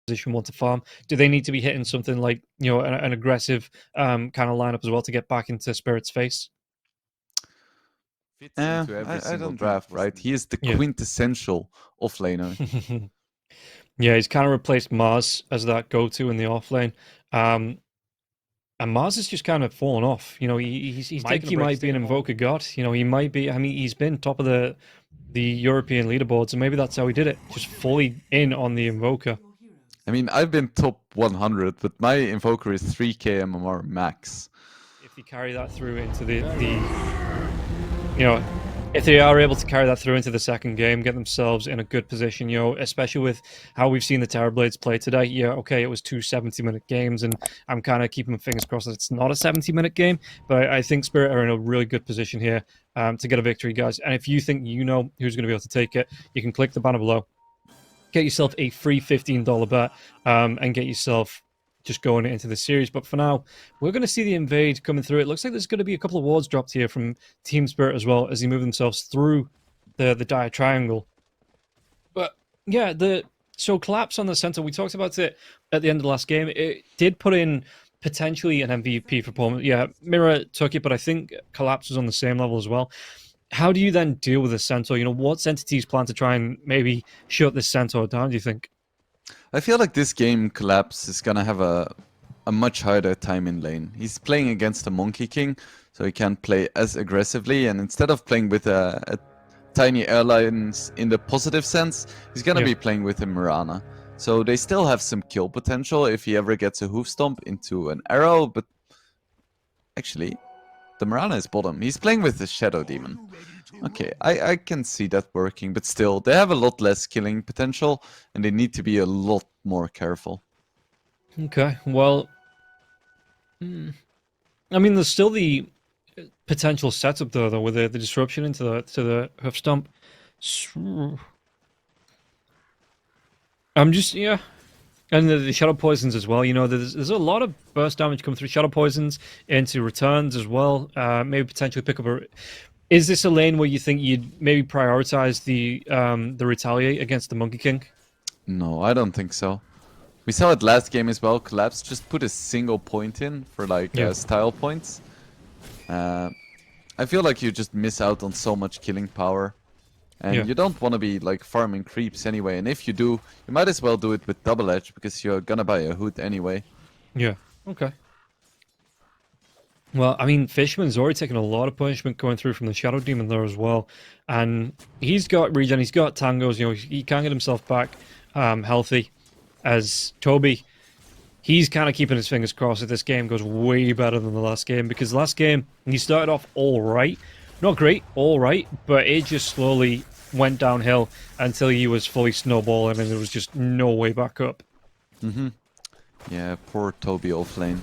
position want to farm? Do they need to be hitting something like, you know, an aggressive kind of lineup as well to get back into Spirit's face? Fits into every single draft, right? He is the Yeah. quintessential offlaner. Yeah, he's kind of replaced Mars as that go-to in the offlane. And Mars has just kind of fallen off. You know, he's taking. He might be an Invoker God. You know, he might be. I mean, he's been top of the European leaderboards, and maybe that's how he did it. Just fully in on the Invoker. I mean, I've been top 100, but my Invoker is 3k MMR max. If you carry that through into the you know, if they are able to carry that through into the second game, get themselves in a good position, you know, especially with how we've seen the Terrorblades play today. Yeah, okay, it was 2 70-minute games, and I'm kind of keeping my fingers crossed that it's not a 70-minute game, but I think Spirit are in a really good position here to get a victory, guys. And if you think you know who's going to be able to take it, you can click the banner below, get yourself a free $15 bet, and get yourself just going into the series. But for now, we're going to see the invade coming through. It looks like there's going to be a couple of wards dropped here from Team Spirit as well as they move themselves through the dire triangle. But yeah, so collapse on the center, we talked about it at the end of the last game. It did put in potentially an MVP for Paul. Yeah, Mirror took it, but I think collapse was on the same level as well. How do you then deal with the centaur? You know, what entities plan to try and maybe shut this centaur down, do you think? I feel like this game Collapse is gonna have a much harder time in lane. He's playing against a Monkey King, so he can't play as aggressively, and instead of playing with a tiny airlines in the positive sense, he's gonna be playing with a Mirana. So they still have some kill potential if he ever gets a hoof stomp into an arrow, but actually, the Mirana is bottom. He's playing with the Shadow Demon. Okay, I can see that working, but still, they have a lot less killing potential, and they need to be a lot more careful. Okay, well, I mean, there's still the potential setup though with the disruption into the hoof stomp. I'm just and the shadow poisons as well. You know, there's a lot of burst damage coming through shadow poisons into returns as well. Maybe potentially pick up a. Is this a lane where you think you'd maybe prioritize the retaliate against the Monkey King? No, I don't think so. We saw it last game as well. Collapse just put a single point in for like style points. I feel like you just miss out on so much killing power. And you don't want to be like farming creeps anyway. And if you do, you might as well do it with double edge because you're gonna buy a hood anyway. Yeah, okay. Well, I mean, Fishman's already taken a lot of punishment going through from the Shadow Demon there as well. And he's got regen, he's got tangos, you know, he can get himself back healthy. As Toby, he's kind of keeping his fingers crossed that this game goes way better than the last game, because the last game, he started off all right. Not great, all right, but it just slowly went downhill until he was fully snowballing and there was just no way back up. Yeah, poor Toby offlane.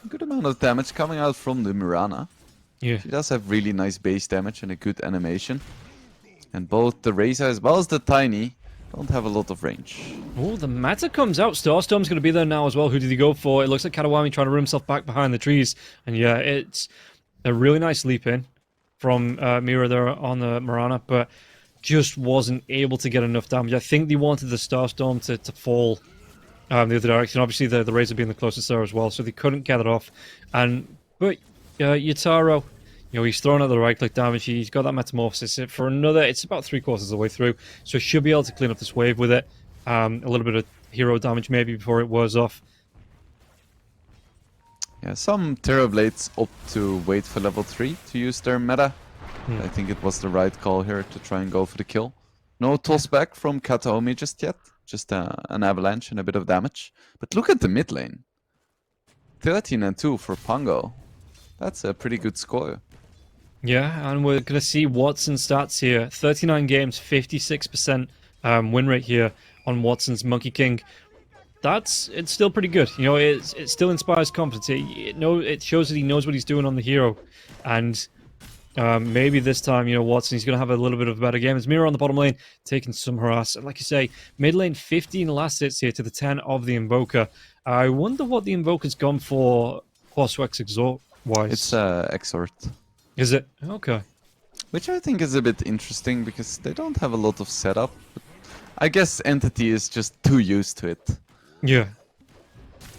A good amount of damage coming out from the Mirana. Yeah. She does have really nice base damage and a good animation. And both the Razor as well as the Tiny don't have a lot of range. Oh, the Mata comes out. Starstorm's going to be there now as well. Who did he go for? It looks like Katawami trying to run himself back behind the trees. And yeah, it's a really nice leap in from Mira there on the Mirana, but just wasn't able to get enough damage. I think they wanted the Starstorm to fall the other direction. Obviously, the Razor being the closest there as well, so they couldn't get it off. But Yutaro, you know, he's thrown out the right-click damage. He's got that Metamorphosis for another. It's about 3/4 of the way through, so should be able to clean up this wave with it. A little bit of hero damage maybe before it wears off. Yeah, some Terrorblades opt to wait for level 3 to use their meta. I think it was the right call here to try and go for the kill. No toss back from Kataomi just yet. Just an avalanche and a bit of damage. But look at the mid lane. 13 and 2 for Pongo. That's a pretty good score. Yeah, and we're going to see Watson's stats here. 39 games, 56% win rate here on Watson's Monkey King. It's still pretty good. You know, it still inspires confidence. It shows that he knows what he's doing on the hero. And maybe this time, you know, Watson, he's going to have a little bit of a better game. It's Mira on the bottom lane, taking some harass. And like you say, mid lane 15 last hits here to the 10 of the Invoker. I wonder what the Invoker's gone for X exort-wise. It's exort. Is it? Okay. Which I think is a bit interesting because they don't have a lot of setup. But I guess Entity is just too used to it. Yeah.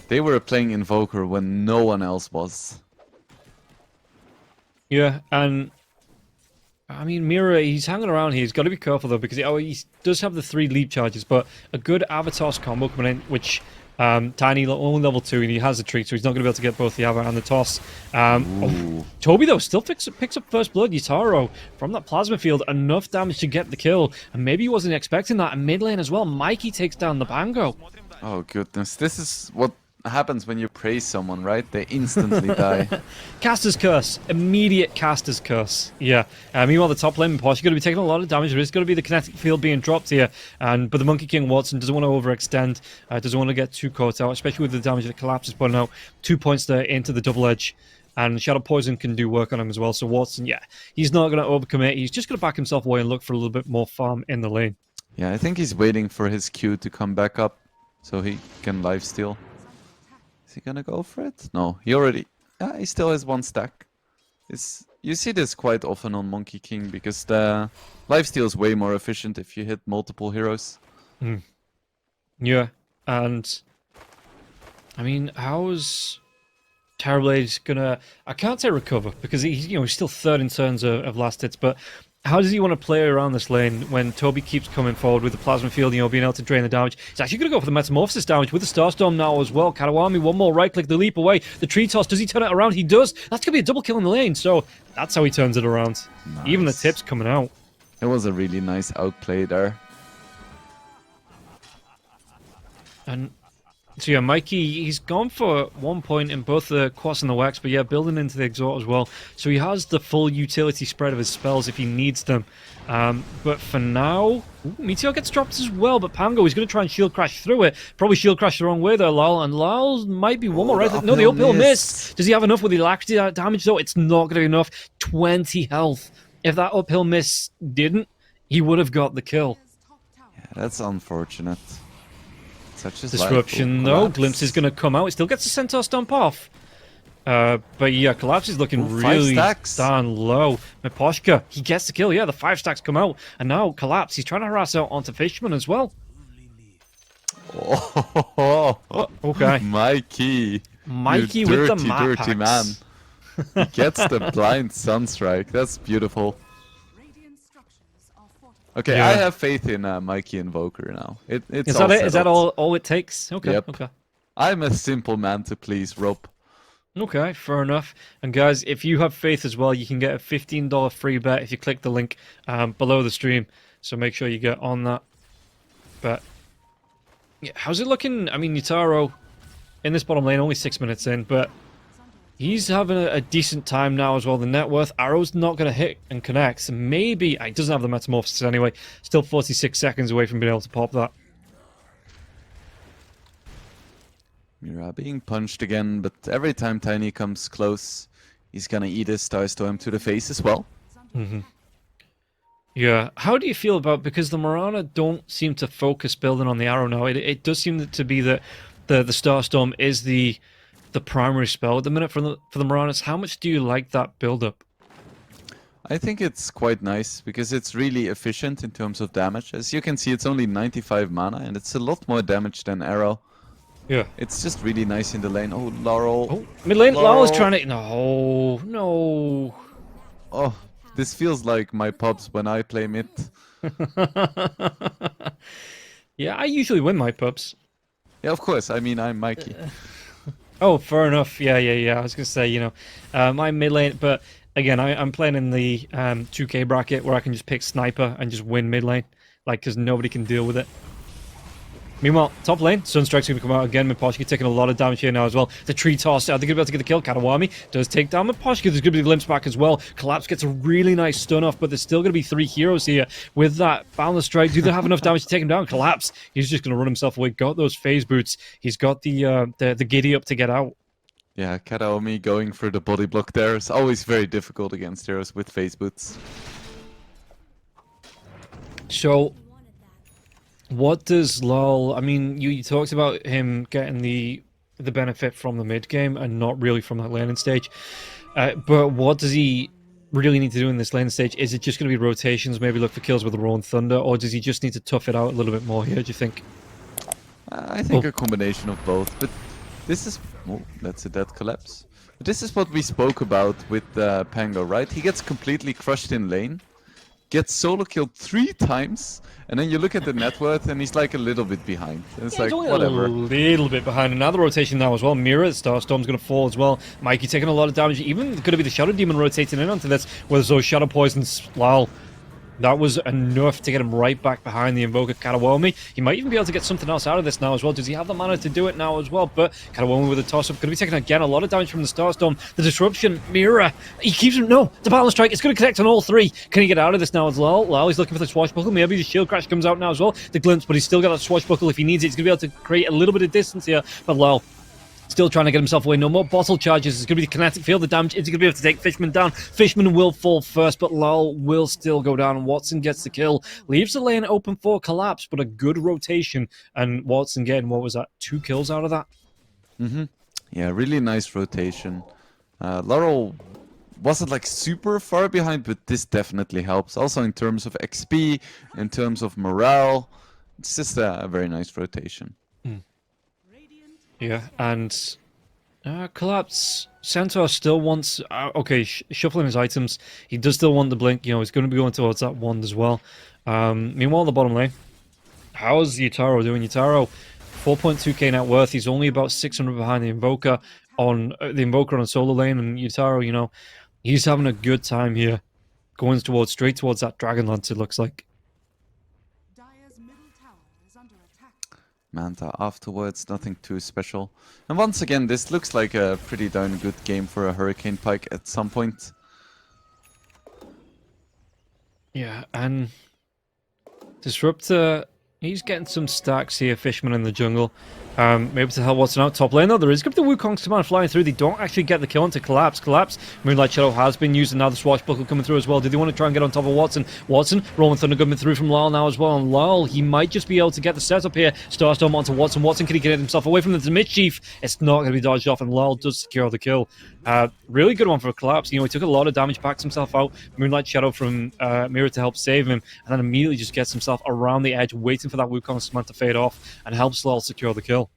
They were playing Invoker when no one else was. Yeah, and I mean, Mira, he's hanging around here. He's got to be careful, though, because he does have the 3 leap charges, but a good Avatos combo coming in, which Tiny only level 2, and he has a treat, so he's not going to be able to get both the Ava and the toss. Toby, though, still picks up first blood. Yutaro, from that plasma field, enough damage to get the kill, and maybe he wasn't expecting that. And mid lane as well, Mikey takes down the Bango. Oh, goodness. This is what happens when you praise someone, right? They instantly die. Caster's Curse. Immediate Caster's Curse. Yeah. Meanwhile, the top lane, Posh, going to be taking a lot of damage. There's going to be the kinetic field being dropped here. But the Monkey King Watson doesn't want to overextend. Doesn't want to get too caught out, especially with the damage that Collapse is putting out. 2 points there into the double edge. And Shadow Poison can do work on him as well. So Watson, yeah, he's not going to overcommit. He's just going to back himself away and look for a little bit more farm in the lane. Yeah, I think he's waiting for his Q to come back up so he can lifesteal. Is he gonna go for it? No, he already... he still has 1 stack. You see this quite often on Monkey King because the lifesteal is way more efficient if you hit multiple heroes. Yeah, and I mean, how's Terrorblade gonna... I can't say recover because he's still 3rd in terms of last hits, but how does he want to play around this lane when Toby keeps coming forward with the plasma field, being able to drain the damage? He's actually going to go for the Metamorphosis damage with the Starstorm now as well. Katawami, one more right click, the leap away. The tree toss, does he turn it around? He does. That's going to be a double kill in the lane, so that's how he turns it around. Nice. Even the tips coming out. It was a really nice outplay there. And so yeah, Mikey, he's gone for 1 point in both the Quas and the Wax, but yeah, building into the Exhort as well. So he has the full utility spread of his spells if he needs them. But for now, Meteor gets dropped as well, but Pango is going to try and shield crash through it. Probably shield crash the wrong way there, Lyle, and Lyle might be one more right. No, the uphill miss. Does he have enough with the alacrity damage though? It's not going to be enough. 20 health. If that uphill miss didn't, he would have got the kill. Yeah, that's unfortunate. Such as Disruption though. Glimpse is going to come out. It still gets the Centaur stomp off. But yeah, Collapse is looking really down low. Miposhka, he gets the kill. Yeah, the 5 stacks come out. And now Collapse, he's trying to harass out onto Fishman as well. Oh, okay. Mikey with the map dirty man. He gets the blind Sunstrike. That's beautiful. Okay, yeah. I have faith in Mikey Invoker now. It's is that it? Is that all it takes? Okay, yep. Okay. I'm a simple man to please, Rob. Okay, fair enough. And guys, if you have faith as well, you can get a $15 free bet if you click the link below the stream. So make sure you get on that. But yeah, how's it looking? I mean, Yutaro in this bottom lane, only 6 minutes in, but he's having a decent time now as well. The net worth, Arrow's not going to hit and connect. So maybe, he doesn't have the Metamorphosis anyway. Still 46 seconds away from being able to pop that. Mira being punched again, but every time Tiny comes close, he's going to eat his Starstorm to the face as well. Yeah, how do you feel about, because the Mirana don't seem to focus building on the Arrow now. It does seem to be that the Starstorm is the primary spell at the minute for the Miranas. How much do you like that build-up? I think it's quite nice because it's really efficient in terms of damage. As you can see, it's only 95 mana and it's a lot more damage than Arrow. Yeah. It's just really nice in the lane. Oh, Laurel. Oh, mid lane, Laurel's trying to... No. Oh, this feels like my pubs when I play mid. Yeah, I usually win my pubs. Yeah, of course. I mean, I'm Mikey. Oh, fair enough. Yeah. I was going to say, my mid lane, but again, I'm playing in the 2K bracket where I can just pick Sniper and just win mid lane, because nobody can deal with it. Meanwhile, top lane, Sunstrike's going to come out again. Miposhka taking a lot of damage here now as well. The tree toss, are they going to be able to get the kill? Katawami does take down Miposhka. There's going to be the glimpse back as well. Collapse gets a really nice stun off, but there's still going to be 3 heroes here. With that Boundless Strike, do they have enough damage to take him down? Collapse, he's just going to run himself away. Got those phase boots. He's got the giddy up to get out. Yeah, Katawami going for the body block there is always very difficult against heroes with phase boots. So... what does LoL... I mean, you talked about him getting the benefit from the mid game and not really from that laning stage. But what does he really need to do in this lane stage? Is it just going to be rotations, maybe look for kills with the Roaring Thunder, or does he just need to tough it out a little bit more here, do you think? I think a combination of both, but this is... Oh, that's a dead collapse. But this is what we spoke about with Pango, right? He gets completely crushed in lane, gets solo killed 3 times, and then you look at the net worth and he's like a little bit behind. And it's like, He's only whatever. a little bit behind. Another rotation now as well. Mirror, Starstorm's going to fall as well. Mikey taking a lot of damage. Even could it be the Shadow Demon rotating in onto this with those Shadow Poisons? Wow. That was enough to get him right back behind the Invoker Katawomi. He might even be able to get something else out of this now as well. Does he have the mana to do it now as well? But Katawomi with a toss-up. Going to be taking, again, a lot of damage from the Starstorm. The Disruption, Mirror. He keeps him... No, the Balance Strike. It's going to connect on all 3. Can he get out of this now as well? Well, he's looking for the Swashbuckle. Maybe the Shield Crash comes out now as well. The Glimpse, but he's still got that Swashbuckle if he needs it. He's going to be able to create a little bit of distance here. But Lal still trying to get himself away. No more bottle charges. It's going to be the kinetic field. The damage. Is he going to be able to take Fishman down? Fishman will fall first, but Lal will still go down. Watson gets the kill. Leaves the lane open for collapse, but a good rotation. And Watson getting, what was that, 2 kills out of that? Yeah, really nice rotation. Laurel wasn't like super far behind, but this definitely helps. Also in terms of XP, in terms of morale. It's just a very nice rotation. Yeah, and Collapse, Centaur still wants... okay, shuffling his items. He does still want the blink. You know, he's going to be going towards that wand as well. Meanwhile, the bottom lane. How's Yutaro doing? Yutaro, 4.2k net worth. He's only about 600 behind the Invoker on a solo lane. And Yutaro, you know, he's having a good time here. Going straight towards that Dragonlance, it looks like. Manta afterwards, nothing too special. And once again, this looks like a pretty darn good game for a Hurricane Pike at some point. Yeah, and Disruptor, he's getting some stacks here, Fishman in the jungle. Maybe to help Watson out top lane, though. There is going to be the Wukong's command flying through. They don't actually get the kill onto Collapse. Collapse, Moonlight Shadow has been used, and now the Swashbuckle coming through as well. Do they want to try and get on top of Watson? Watson, Rolling Thunder coming through from Lyle now as well. And Lyle, he might just be able to get the setup here. Starstorm onto Watson. Watson, can he get himself away from the Mischief? It's not going to be dodged off, and Lyle does secure the kill. Really good one for Collapse. You know, he took a lot of damage, backs himself out. Moonlight Shadow from Mirror to help save him, and then immediately just gets himself around the edge, waiting for that Wukong's command to fade off, and helps Lyle secure the kill.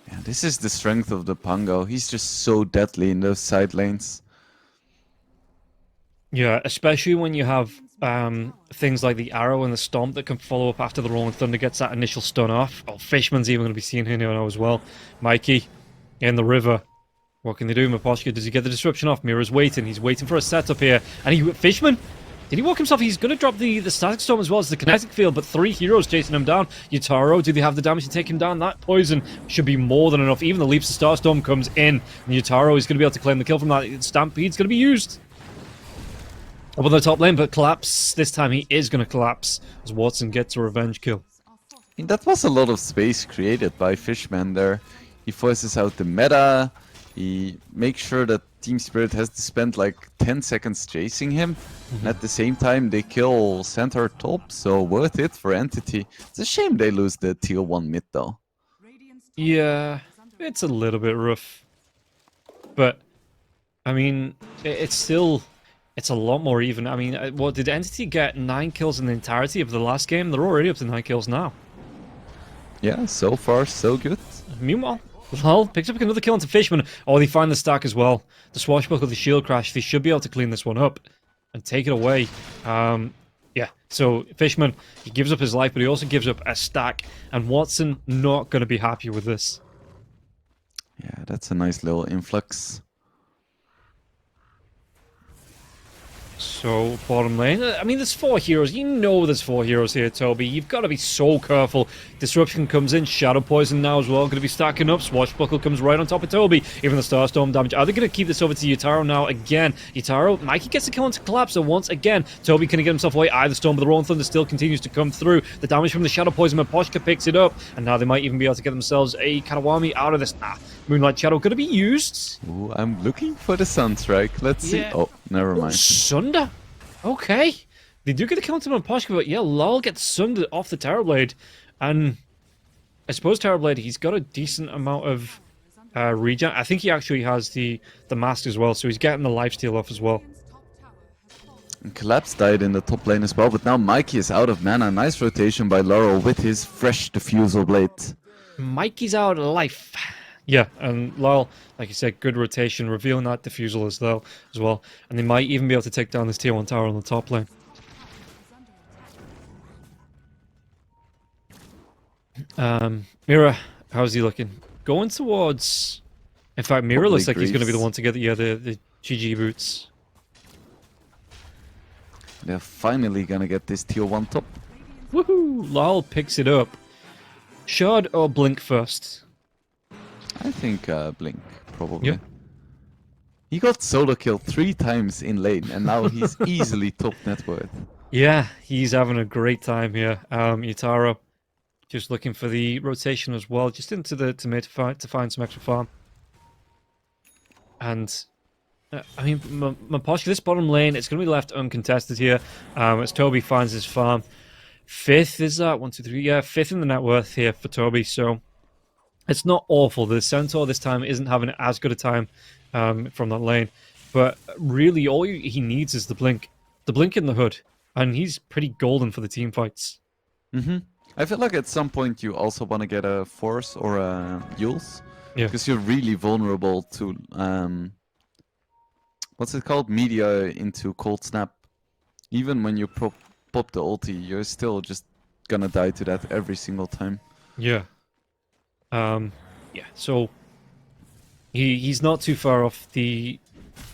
Yeah, this is the strength of the Pango. He's just so deadly in those side lanes. Yeah, especially when you have things like the Arrow and the Stomp that can follow up after the Rolling Thunder gets that initial stun off. Oh, Fishman's even going to be seen here now as well. Mikey in the river. What can they do? Maposhka, does he get the disruption off? Mirror's waiting. He's waiting for a setup here. And Fishman... Did he walk himself? He's going to drop the Static Storm as well as the Kinetic Field, but 3 heroes chasing him down. Yutaro, do they have the damage to take him down? That poison should be more than enough. Even the Leaps of Starstorm comes in, and Yutaro is going to be able to claim the kill from that. Stampede's going to be used. Up on the top lane, but Collapse. This time he is going to collapse as Watson gets a revenge kill. I mean, that was a lot of space created by Fishman there. He forces out the meta. He makes sure that Team Spirit has to spend like 10 seconds chasing him. And at the same time, they kill center top, so worth it for Entity. It's a shame they lose the tier 1 mid though. Yeah, it's a little bit rough. But, I mean, it's a lot more even. I mean, what did Entity get? 9 kills in the entirety of the last game? They're already up to 9 kills now. Yeah, so far so good. Meanwhile, Lal picks up another kill into Fishman. Oh, they find the stack as well. The Swashbuckle, the Shield Crash. They should be able to clean this one up and take it away. Yeah, so Fishman, he gives up his life, but he also gives up a stack. And Watson not going to be happy with this. Yeah, that's a nice little influx. So, bottom lane. I mean, there's 4 heroes. You know there's 4 heroes here, Toby. You've got to be so careful. Disruption comes in. Shadow Poison now as well. Going to be stacking up. Swashbuckle comes right on top of Toby. Even the Starstorm damage. Are they going to keep this over to Yutaro now again? Yutaro, Mikey gets the kill into Collapse. So once again, Toby can get himself away. Either Storm, but the Rolling Thunder still continues to come through. The damage from the Shadow Poison, Maposhka picks it up. And now they might even be able to get themselves a Katawami out of this. Moonlight Shadow going to be used. Ooh, I'm looking for the Sunstrike. Let's see. Oh, never mind. Sunder? Okay. They do get a kill into Maposhka, but yeah, Lal gets sundered off the Terrorblade. And I suppose Terrorblade, he's got a decent amount of regen. I think he actually has the mask as well, so he's getting the lifesteal off as well. And Collapse died in the top lane as well, but now Mikey is out of mana. Nice rotation by Laurel with his fresh Diffusal Blade. Mikey's out of life. Yeah, and Lyle, like you said, good rotation, revealing that diffusal as well. And they might even be able to take down this tier 1 tower on the top lane. Mira, how's he looking? Going towards... In fact, Mira Probably looks like he's going to be the Greaves. one to get the GG boots. They're finally gonna get this tier 1 top. Woohoo! Lyle picks it up. Shard or Blink first? I think Blink, probably. Yeah. He got solo killed 3 times in lane, and now he's easily top net worth. Yeah, he's having a great time here. Yutaro just looking for the rotation as well, just into the mid to find some extra farm. And I mean, Maposhka, this bottom lane, it's going to be left uncontested here. As Toby finds his farm. 5th is that? 1, 2, 3. Yeah, 5th in the net worth here for Toby. So it's not awful. The Centaur this time isn't having as good a time from that lane. But really, all he needs is the blink. The blink in the hood. And he's pretty golden for the team fights. I feel like at some point you also want to get a Force or a Yules. Yeah. Because you're really vulnerable to, what's it called? Media into Cold Snap. Even when you pop the ulti, you're still just gonna die to that every single time. Yeah. Yeah, so he's not too far off the...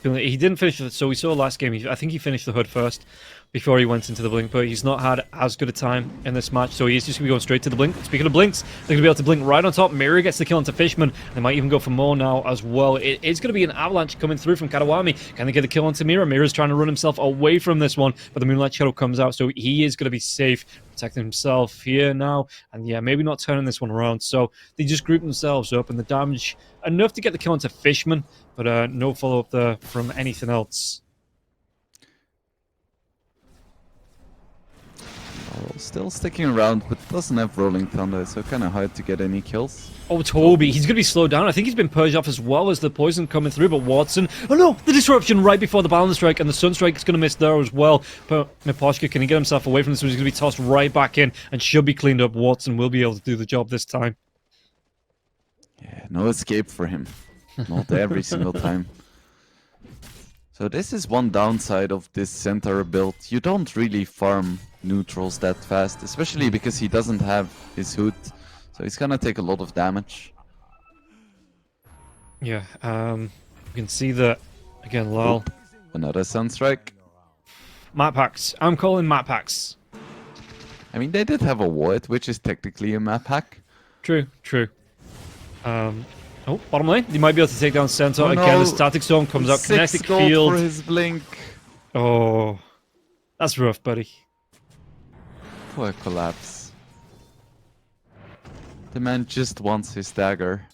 He didn't finish it, so we saw last game, I think he finished the hood first before he went into the blink, but he's not had as good a time in this match, so he's just going to be going straight to the blink. Speaking of blinks, they're going to be able to blink right on top. Mirror gets the kill onto Fishman. They might even go for more now as well. It is going to be an avalanche coming through from Katawami. Can they get the kill onto Mirror? Mirror's trying to run himself away from this one, but the Moonlight Shadow comes out, so he is going to be safe, protecting himself here now, and yeah, maybe not turning this one around. So they just group themselves up, and the damage enough to get the kill onto Fishman, but no follow-up there from anything else. Still sticking around, but doesn't have Rolling Thunder, so kind of hard to get any kills. Oh, Toby, he's going to be slowed down. I think he's been purged off as well as the poison coming through, but Watson... Oh no, the disruption right before the Balance Strike, and the Sunstrike is going to miss there as well. But Miposhka, can he get himself away from this one? He's going to be tossed right back in and should be cleaned up. Watson will be able to do the job this time. Yeah, no escape for him. Not every single time. So this is one downside of this Centaur build. You don't really farm neutrals that fast, especially because he doesn't have his hood. So he's gonna take a lot of damage. Yeah, you can see that, again, lol. Another Sunstrike. Map hacks. I'm calling map hacks. I mean, they did have a ward, which is technically a map hack. True, true. Oh, bottom lane. They might be able to take down Centaur. Oh, Again, no. the Static Storm comes out. 6 Kinetic gold Field. for his blink. Oh, that's rough, buddy. Poor Collapse. The man just wants his dagger.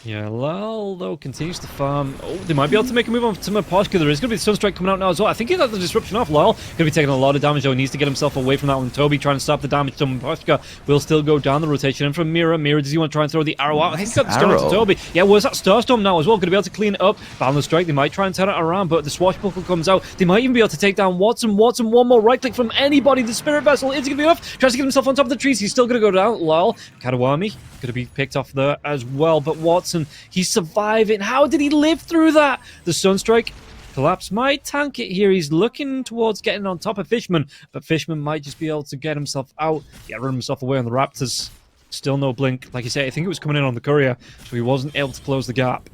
Yeah, Lal, though, continues to farm. Oh, they might be able to make a move on to Miposhka. There is going to be Sunstrike coming out now as well. I think he got the disruption off. Lal going to be taking a lot of damage, though. He needs to get himself away from that one. Toby trying to stop the damage to Miposhka. Will still go down the rotation. And from Mira, does he want to try and throw the arrow out? I think he's got the stone to Toby. Yeah, well, is that Starstorm now as well? Going to be able to clean it up. Balance Strike, they might try and turn it around, but the Swashbuckle comes out. They might even be able to take down Watson. Watson, one more right click from anybody. The Spirit Vessel, is he going to be off? Tries to get himself on top of the trees. He's still going to go down. Lal, Katawami, going to be picked off there as well. But Watson, he's surviving. How did he live through that? The Sunstrike Collapse might tank it here. He's looking towards getting on top of Fishman, but Fishman might just be able to get himself out, run himself away on the Raptors. Still no blink. Like you say, I think it was coming in on the courier, so he wasn't able to close the gap.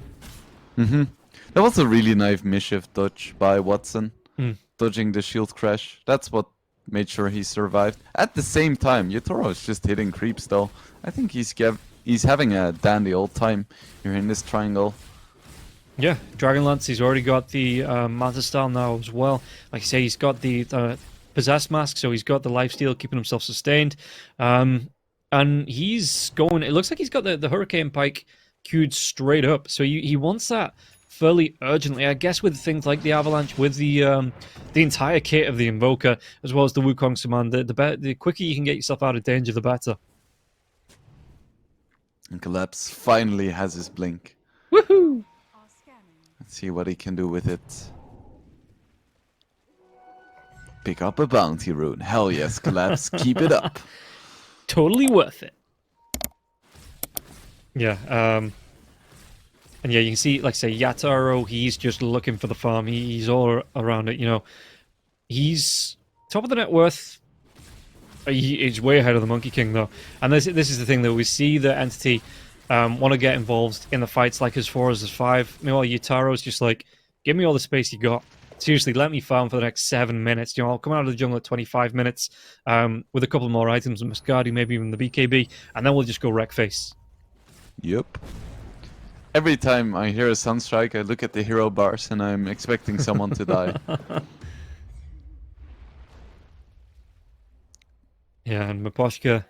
That was a really nice mischief dodge by Watson. Dodging the shield crash. That's what made sure he survived. At the same time, Yutaro is just hitting creeps though. I think he's having a dandy old time here in this triangle. Yeah, Dragonlance, he's already got the Manta Style now as well. Like I say, he's got the Possessed Mask, so he's got the lifesteal, keeping himself sustained. And he's going... It looks like he's got the Hurricane Pike queued straight up, so he wants that fairly urgently. I guess with things like the Avalanche, with the entire kit of the Invoker, as well as the Wukong Summon, the quicker you can get yourself out of danger, the better. And Collapse finally has his blink. Woohoo! I Let's see what he can do with it. Pick up a bounty rune. Hell yes, Collapse. Keep it up. Totally worth it. Yeah, and yeah, you can see, like I say, Yataro, he's just looking for the farm. He's all around it, you know. He's top of the net worth. He's way ahead of the Monkey King, though. And this is the thing, though. We see the entity want to get involved in the fights like as 4 as 5. Meanwhile, Yataro's just like, give me all the space you got. Seriously, let me farm for the next 7 minutes. You know, I'll come out of the jungle at 25 minutes with a couple more items, and Muscati, maybe even the BKB, and then we'll just go wreck face. Yep. Every time I hear a Sunstrike, I look at the hero bars and I'm expecting someone to die. Yeah, and Miposhka,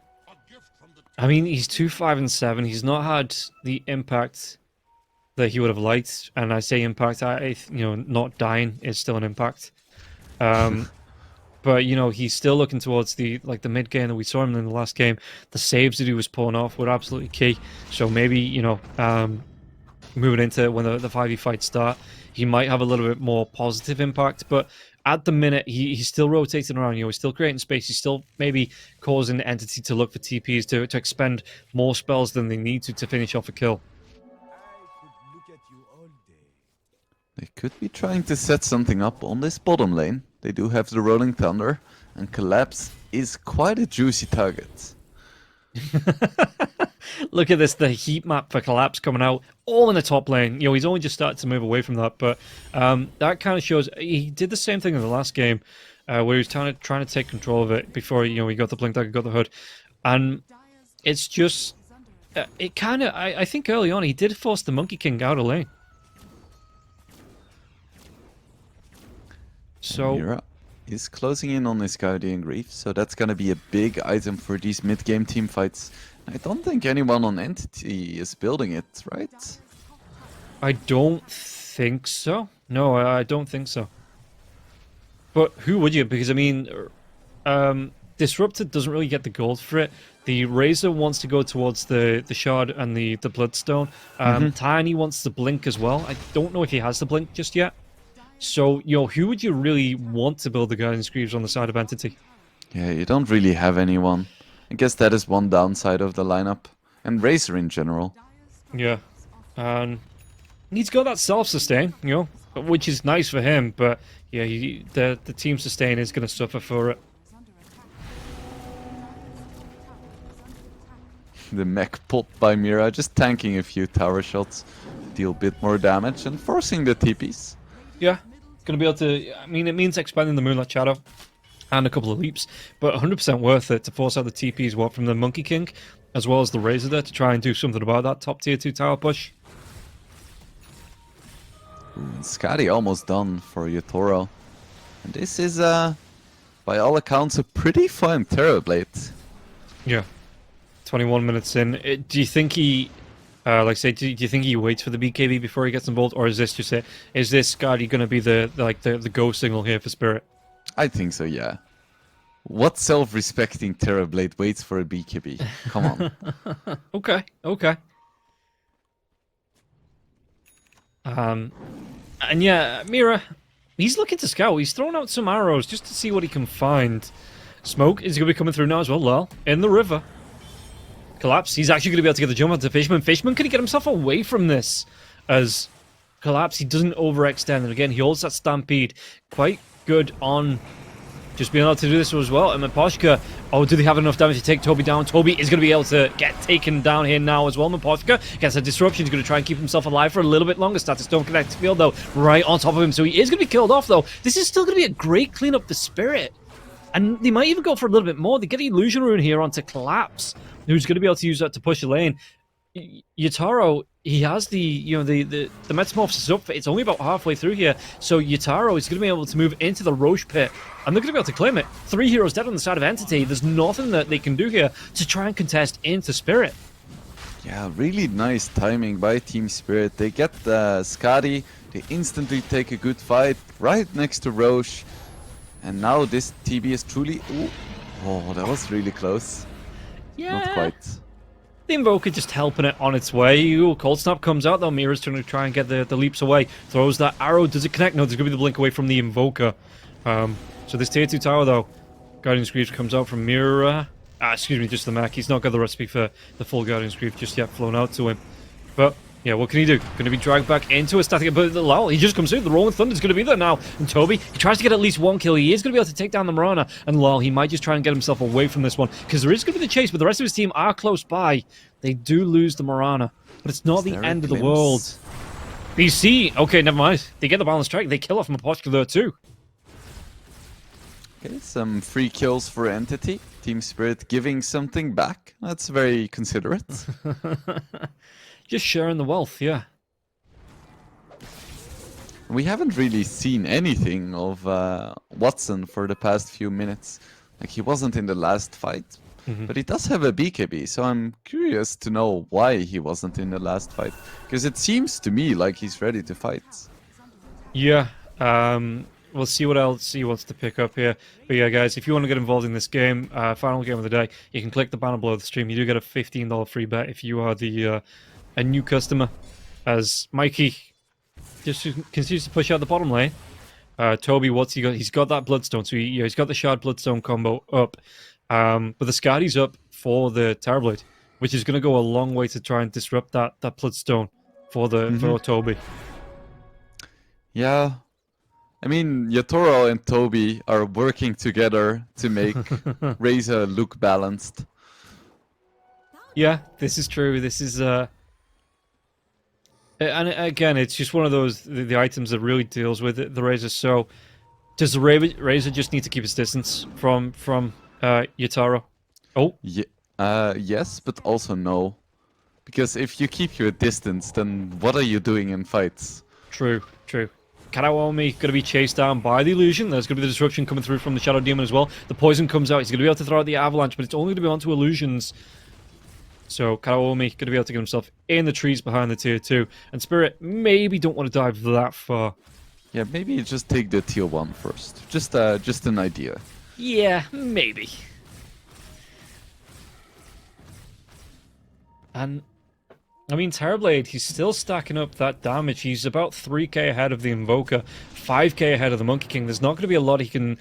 I mean, he's 2-5 and 7. He's not had the impact that he would have liked, and I say impact, you know, not dying is still an impact. But you know, he's still looking towards the mid game that we saw him in the last game. The saves that he was pulling off were absolutely key. So maybe, you know, moving into when the 5e fights start, he might have a little bit more positive impact. But at the minute, he's still rotating around. You know, he's still creating space. He's still maybe causing the entity to look for TPs to expend more spells than they need to finish off a kill. They could be trying to set something up on this bottom lane. They do have the Rolling Thunder, and Collapse is quite a juicy target. Look at this, the heat map for Collapse coming out, all in the top lane. You know, he's only just started to move away from that, but that kind of shows he did the same thing in the last game, where he was trying to take control of it before, you know, he got the blink dagger, got the hood, and it's just, it kind of, I think early on he did force the Monkey King out of lane. So Mira is closing in on his Guardian Grief, so that's gonna be a big item for these mid-game team fights. I don't think anyone on Entity is building it, right? I don't think so. No, I don't think so. But who would you? Because I mean, Disrupted doesn't really get the gold for it. The Razor wants to go towards the Shard and the Bloodstone. Tiny wants the Blink as well. I don't know if he has the Blink just yet. So, you know, who would you really want to build the Guardian Greaves on the side of Entity? Yeah, you don't really have anyone. I guess that is one downside of the lineup. And Razor in general. Yeah. And he's got that self-sustain, you know, which is nice for him, but yeah, the team sustain is going to suffer for it. The mech popped by Mira, just tanking a few tower shots, deal a bit more damage, and forcing the TPs. Yeah, going to be able to, I mean, it means expanding the Moonlight Shadow and a couple of leaps, but 100% worth it to force out the TPs, what, from the Monkey King, as well as the Razor there, to try and do something about that top tier 2 tower push. Ooh, and Skadi almost done for Yatoro. And this is, by all accounts, a pretty fun Terrorblade. Yeah. 21 minutes in. Do you think he, do you think he waits for the BKB before he gets involved, or is this just it? Is this Skadi going to be the go signal here for Spirit? I think so, yeah. What self-respecting Terrorblade waits for a BKB? Come on. Okay. And yeah, Mira, he's looking to scout. He's throwing out some arrows just to see what he can find. Smoke is going to be coming through now as well. Lol, in the river. Collapse. He's actually going to be able to get the jump onto Fishman. Fishman can he get himself away from this? As Collapse, he doesn't overextend. And again, he holds that Stampede. Quite good on just being able to do this as well. And Miposhka, oh, do they have enough damage to take Toby down? Toby is going to be able to get taken down here now as well. Miposhka gets a disruption. He's going to try and keep himself alive for a little bit longer. Status don't connect to field, though, right on top of him. So he is going to be killed off, though. This is still going to be a great cleanup for Spirit. And they might even go for a little bit more. They get an Illusion Rune here onto Collapse, who's going to be able to use that to push the lane. Yataro, he has the Metamorphosis is up for, it's only about halfway through here, so Yataro is going to be able to move into the Roche pit, and they're going to be able to claim it. 3 heroes dead on the side of Entity. There's nothing that they can do here to try and contest into Spirit. Yeah, really nice timing by Team Spirit. They get the Skadi, they instantly take a good fight right next to Roche, and now this TB is truly... Ooh. Oh, that was really close. Yeah. Not quite. The Invoker just helping it on its way. Ooh, Cold Snap comes out though. Mira's trying to try and get the leaps away. Throws that arrow. Does it connect? No, there's going to be the blink away from the Invoker. So this tier 2 tower though. Guardian's Greaves comes out from Mira. Excuse me, just the mech. He's not got the recipe for the full Guardian's Greaves just yet flown out to him. But yeah, what can he do? Going to be dragged back into a static, but lol, he just comes through. The Rolling Thunder's going to be there now. And Toby, he tries to get at least one kill. He is going to be able to take down the Mirana. And lol, he might just try and get himself away from this one. Because there is going to be the chase, but the rest of his team are close by. They do lose the Mirana. But it's not the end of the world. You see, okay, never mind. They get the balance strike. They kill off Mapochka there too. Okay, some free kills for Entity. Team Spirit giving something back. That's very considerate. Just sharing the wealth, yeah. We haven't really seen anything of Watson for the past few minutes. Like, he wasn't in the last fight, but he does have a BKB, so I'm curious to know why he wasn't in the last fight. Because it seems to me like he's ready to fight. Yeah, we'll see what else he wants to pick up here. But yeah, guys, if you want to get involved in this game, final game of the day, you can click the banner below the stream. You do get a $15 free bet if you are the a new customer. As Mikey just continues to push out the bottom lane. Toby, what's he got? He's got that Bloodstone, so he's got the Shard Bloodstone combo up. But the Skadi's up for the Terrorblade, which is going to go a long way to try and disrupt that Bloodstone for Toby. Yeah. I mean, Yatoro and Toby are working together to make Razor look balanced. Yeah, this is true. This is and again, it's just one of those the items that really deals with it, the Razor. So, does the Razor just need to keep its distance from Yatoro? Oh, yeah, yes, but also no, because if you keep your distance, then what are you doing in fights? True. Karaomi going to be chased down by the illusion. There's going to be the disruption coming through from the Shadow Demon as well. The poison comes out. He's going to be able to throw out the avalanche, but it's only going to be onto illusions. So Karaomi going to be able to get himself in the trees behind the tier 2. And Spirit maybe don't want to dive that far. Yeah, maybe just take the tier 1 first. Just an idea. Yeah, maybe. And I mean, Terrorblade, he's still stacking up that damage. He's about 3k ahead of the Invoker, 5k ahead of the Monkey King. There's not going to be a lot he can...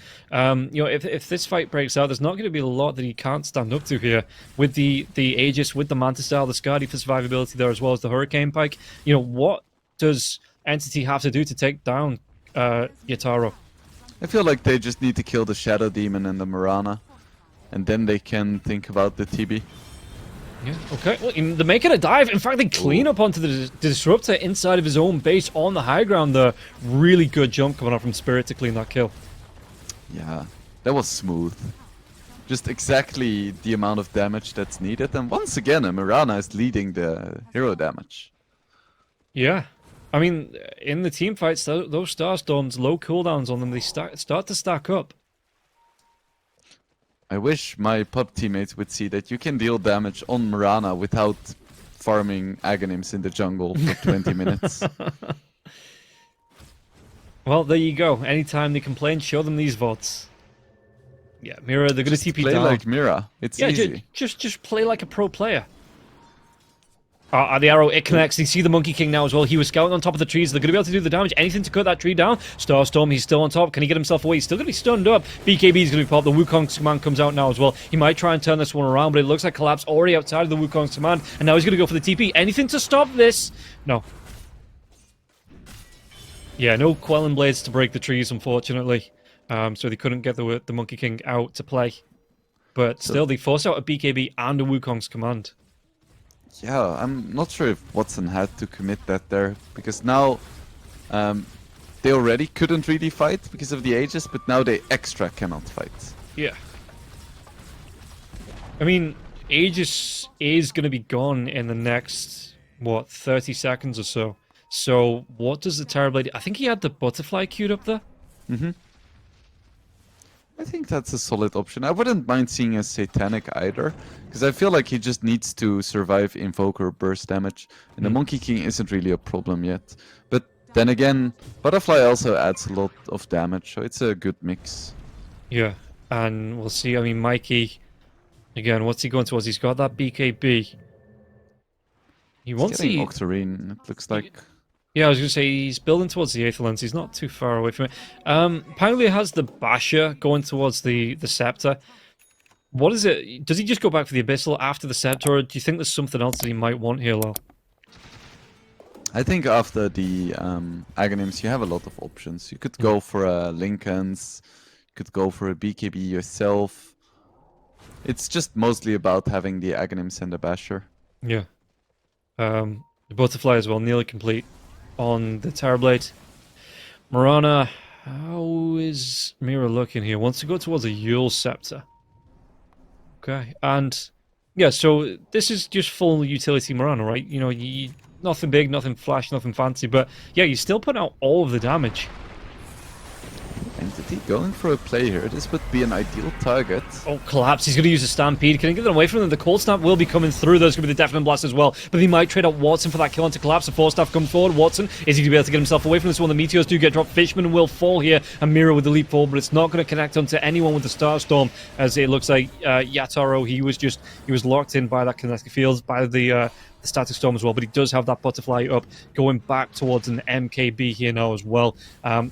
you know, if this fight breaks out, there's not going to be a lot that he can't stand up to here. With the Aegis, with the Manta Style, the Skadi for survivability there, as well as the Hurricane Pike. You know, what does Entity have to do to take down Yatoro? I feel like they just need to kill the Shadow Demon and the Mirana. And then they can think about the TB. Yeah, okay. Well, they're making a dive. In fact, they clean up onto the Disruptor inside of his own base on the high ground there. Really good jump coming out from Spirit to clean that kill. Yeah, that was smooth. Just exactly the amount of damage that's needed. And once again, a Mirana is leading the hero damage. Yeah. I mean, in the team fights, those Starstorms, low cooldowns on them, they start to stack up. I wish my pub teammates would see that you can deal damage on Mirana without farming Aghanims in the jungle for 20 minutes. Well, there you go. Anytime they complain, show them these VODs. Yeah, Mira, they're going to TP play down. like Mira. It's easy. Just play like a pro player. The arrow, it connects. They see the Monkey King now as well. He was scouting on top of the trees. They're going to be able to do the damage. Anything to cut that tree down. Starstorm, he's still on top. Can he get himself away? He's still going to be stunned up. BKB is going to be popped. The Wukong's command comes out now as well. He might try and turn this one around, but it looks like Collapse already outside of the Wukong's command. And now he's going to go for the TP. Anything to stop this? No. Yeah, no Quelling Blades to break the trees, unfortunately. So they couldn't get the Monkey King out to play. But still, they force out a BKB and a Wukong's command. Yeah, I'm not sure if Watson had to commit that there, because now they already couldn't really fight because of the Aegis, but now they extra cannot fight. Yeah. I mean, Aegis is going to be gone in the next, what, 30 seconds or so. So, what does the Terrorblade... I think he had the Butterfly queued up there. Mm-hmm. I think that's a solid option. I wouldn't mind seeing a Satanic either, because I feel like he just needs to survive Invoker burst damage, and the Monkey King isn't really a problem yet. But then again, Butterfly also adds a lot of damage, so it's a good mix. Yeah, and we'll see. I mean, Mikey, again, what's he going towards? He's got that BKB. He He's wants getting the... Octarine, it looks like. Yeah, I was going to say, he's building towards the Aether Lens. He's not too far away from it. Apparently he has the Basher going towards the Scepter. What is it? Does he just go back for the Abyssal after the Scepter, or do you think there's something else that he might want here, Lol? I think after the Aghanims, you have a lot of options. You could go for a Lincoln's, you could go for a BKB yourself. It's just mostly about having the Aghanims and the Basher. Yeah. The Butterfly as well, nearly complete on the Terrorblade. Mirana, how is Mira looking here? Wants to go towards a Yule Scepter. Okay, and yeah, so this is just full utility Mirana, right? You know, nothing big, nothing flash, nothing fancy, but yeah, you still put out all of the damage. Entity going for a play here. This would be an ideal target. Oh, Collapse. He's going to use a Stampede. Can he get them away from them? The Cold Snap will be coming through. There's going to be the Deafening Blast as well. But he might trade out Watson for that kill onto Collapse. The Force Staff comes forward. Watson, is he going to be able to get himself away from this one? The Meteors do get dropped. Fishman will fall here. And Mira with the leap forward, but it's not going to connect onto anyone with the Starstorm, as it looks like Yatoro, he was locked in by that kinetic field, by the Static Storm as well, but he does have that Butterfly up, going back towards an MKB here now as well.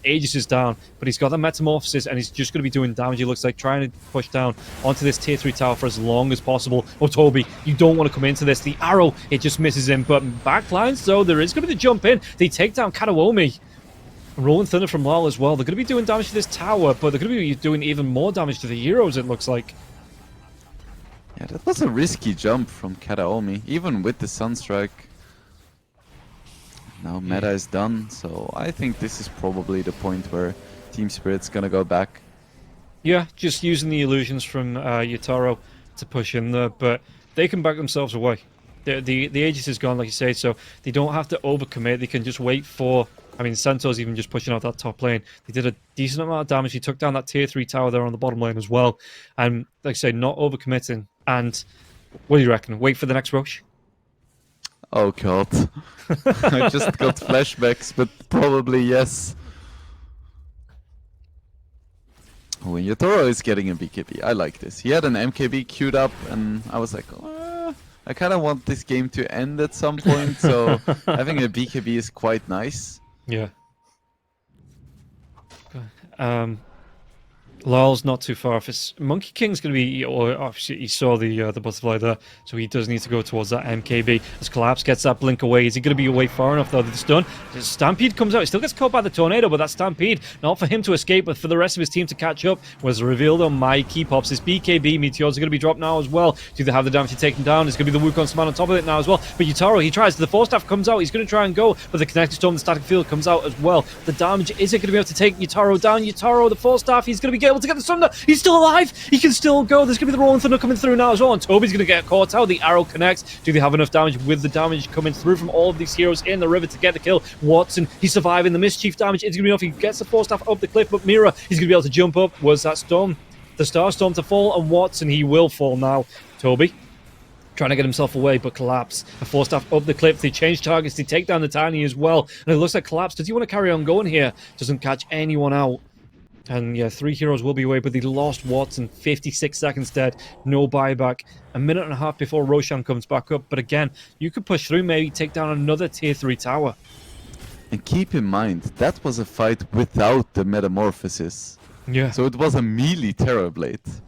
Aegis is down, but he's got the Metamorphosis, and he's just going to be doing damage, he looks like, trying to push down onto this tier 3 tower for as long as possible. Otobi, you don't want to come into this. The arrow, it just misses him, but backlines, though, there is going to be the jump in. They take down Kataomi. Rolling Thunder from Lal as well. They're going to be doing damage to this tower, but they're going to be doing even more damage to the heroes, it looks like. Yeah, that was a risky jump from Kataomi, even with the Sunstrike. Now meta is done, so I think this is probably the point where Team Spirit's gonna go back. Yeah, just using the illusions from Yatoro to push in there, but they can back themselves away. The Aegis is gone, like you say, so they don't have to overcommit. They can just wait for... I mean, Centaur's even just pushing out that top lane. They did a decent amount of damage. He took down that tier 3 tower there on the bottom lane as well. And, like I say, not overcommitting. And what do you reckon? Wait for the next rush? Oh god. I just got flashbacks, but probably yes. When Yatoro is getting a BKB, I like this. He had an MKB queued up, and I was like, I kind of want this game to end at some point, so having a BKB is quite nice. Yeah. Lal's not too far off. Monkey King's going to be... Or obviously, he saw the Butterfly there, so he does need to go towards that MKB. As Collapse gets that blink away, is he going to be away far enough, though, that it's done? Stampede comes out. He still gets caught by the Tornado, but that Stampede, not for him to escape, but for the rest of his team to catch up, was revealed on Mikey. Pops his BKB. Meteors are going to be dropped now as well. Do they have the damage to take him down? It's going to be the Wukong Sman on top of it now as well. But Yutaro, he tries. The Force Staff comes out. He's going to try and go, but the Kinetic Storm, the Static Field comes out as well. The damage, is it going to be able to take Yutaro down? Yutaro, the Force Staff, he's going to be able to get the Thunder. He's still alive. He can still go. There's going to be the Rolling Thunder coming through now as well. And Toby's going to get caught out. The arrow connects. Do they have enough damage with the damage coming through from all of these heroes in the river to get the kill? Watson, he's surviving. The Mischief damage is going to be enough. He gets the Force Staff up the cliff, but Mira, he's going to be able to jump up. Was that Storm? The Starstorm to fall, and Watson, he will fall now. Toby trying to get himself away, but Collapse. The Force Staff up the cliff. They change targets. They take down the Tiny as well. And it looks like Collapse, does he want to carry on going here? Doesn't catch anyone out. And yeah, 3 heroes will be away, but they lost Watson. 56 seconds dead, no buyback. A minute and a half before Roshan comes back up. But again, you could push through, maybe take down another tier 3 tower. And keep in mind, that was a fight without the Metamorphosis. Yeah. So it was a melee Terrorblade.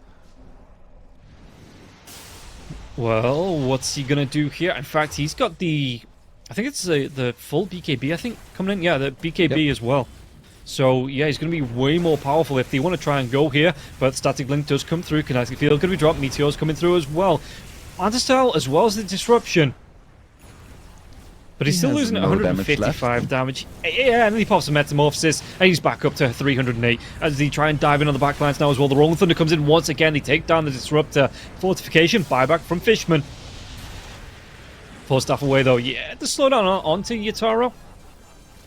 Well, what's he going to do here? In fact, he's got the... I think it's the full BKB, I think, coming in. Yeah, the BKB as well. So, yeah, he's going to be way more powerful if they want to try and go here. But Static Link does come through. Kinetic Field going to be dropped. Meteors coming through as well. Understyle as well as the Disruption. But he's still losing 155 damage. Yeah, and then he pops a Metamorphosis, and he's back up to 308 as they try and dive in on the backlines now as well. The Rolling Thunder comes in once again. They take down the Disruptor. Fortification, buyback from Fishman. Force Staff away, though. Yeah, the slowdown onto Yatoro.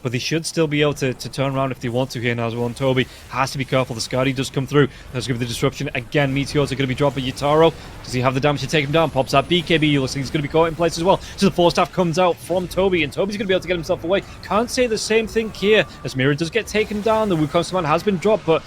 But they should still be able to turn around if they want to here now as well. And Toby has to be careful. The Skadi does come through. There's going to be the Disruption. Again, Meteors are going to be dropped by Yatoro. Does he have the damage to take him down? Pops that BKB. Looks like he's going to be caught in place as well. So the Force Staff comes out from Toby, and Toby's going to be able to get himself away. Can't say the same thing here, as Mira does get taken down. The Wukong Command has been dropped, but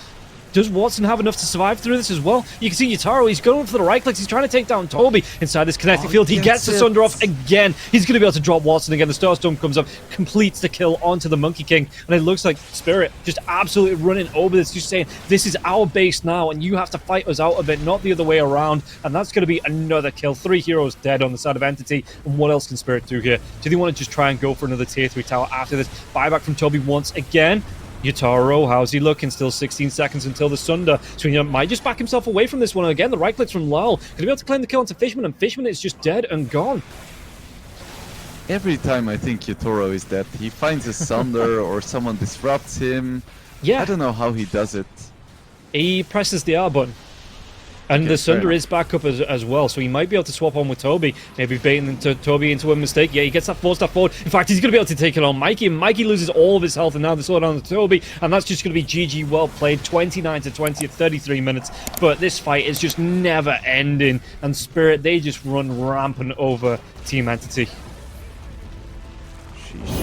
Does Watson have enough to survive through this as well? You can see Yutaro, he's going for the right clicks. He's trying to take down Toby inside this connecting field. He gets the Sunder off again. He's going to be able to drop Watson again. The Starstorm comes up, completes the kill onto the Monkey King. And it looks like Spirit just absolutely running over this, just saying, this is our base now, and you have to fight us out of it, not the other way around. And that's going to be another kill. 3 heroes dead on the side of Entity. And what else can Spirit do here? Do they want to just try and go for another tier 3 tower after this? Buyback from Toby once again. Yutaro, how's he looking? Still 16 seconds until the Sunder. So he might just back himself away from this one. Again, the right clicks from Lyle. Going to be able to claim the kill onto Fishman, and Fishman is just dead and gone. Every time I think Yutaro is dead, he finds a Sunder or someone disrupts him. Yeah. I don't know how he does it. He presses the R button. And the Sunder is back up as well, so he might be able to swap on with Toby. Maybe baiting Toby into a mistake. Yeah, he gets that 4-star forward. In fact, he's going to be able to take it on Mikey, and Mikey loses all of his health, and now they slow down to Toby, and that's just going to be GG. Well played, 29-20 at 33 minutes. But this fight is just never ending, and Spirit, they just run rampant over Team Entity. Sheesh.